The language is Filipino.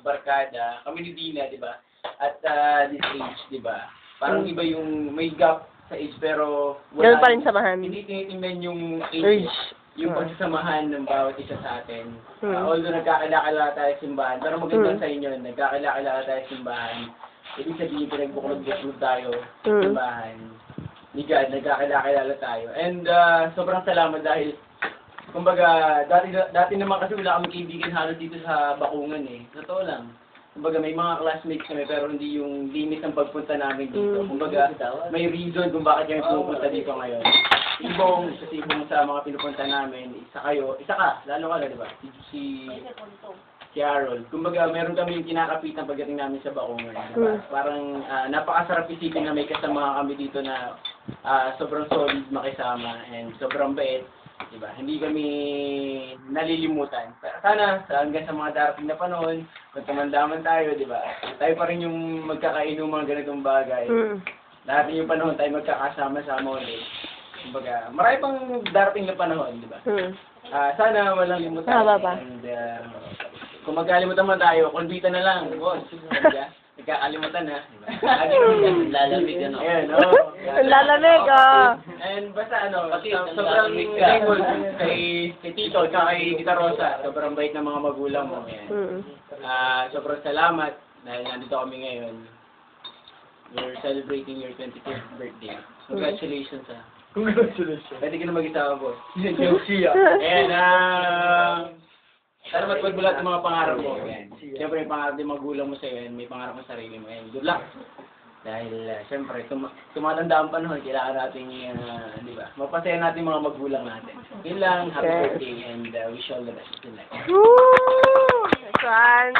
barkada, kami ni Dina, di ba? At this age, di ba? Parang iba yung may gap sa age pero Ganun pa rin samahan. hindi tinitingnan yung age, yung pagsasamahan ng bawat isa sa atin. Although nagkakilala tayo sa simbahan, pero maganda sa inyo, nagkakilala tayo sa simbahan. Ibig sabihin, pinagbuklod-buklod tayo sa simbahan. Ni God, nagkakilala tayo. And sobrang salamat dahil, kumbaga, dati naman kasi wala kami kaibigan halos dito sa Bakungan eh. Totoo lang. Kumbaga, may mga classmates kami pero hindi yung limit ng pagpunta namin dito. Kumbaga, may reason kung bakit kami pupunta dito ngayon. Ibong sa mga pinupunta namin, isa ka, lalo ka, di ba? Si Harold. Kumbaga, meron kami yung kinakapitan pagdating namin sa Bakungan. Diba? Parang napakasarap isipin na may kasama kami dito na sobrang solid makisama and sobrang bait. Diba? Hindi kami nalilimutan. Pero sana, hanggang sa mga darating na panahon, kung tumandaman tayo, diba? Tayo pa rin yung magkakainom mga ganitong bagay. Darating yung panahon, tayo magkakasama-sama ulit. Kumbaga, marami pang darating na panahon, diba? Sana walang limutan. And, kung magkalimutan man tayo, konbita na lang. Boss, nagkakalimutan na. Lalamig, ano? Ayan, oo. Lalamig, And basta, sobrang thankful kay Tito at kay Tita Rosa. Sobrang bait ng mga magulang mo. Ayan. Sobrang salamat dahil nandito kami ngayon. We're celebrating your 25th birthday. Congratulations, ha. Congratulations. Pwede ka na mag-isawa, boss. Ayan, sana matwag-bulat ang mga pangarap mo. Siyempre, may pangarap din magulang mo sa'yo and may pangarap mo sarili mo. And good luck! Dahil, siyempre, tumatanda ang panahon, kailangan natin, di ba, mapasaya natin mga magulang natin. Yun lang, happy birthday and wish you all the best in life. Woo! Next one.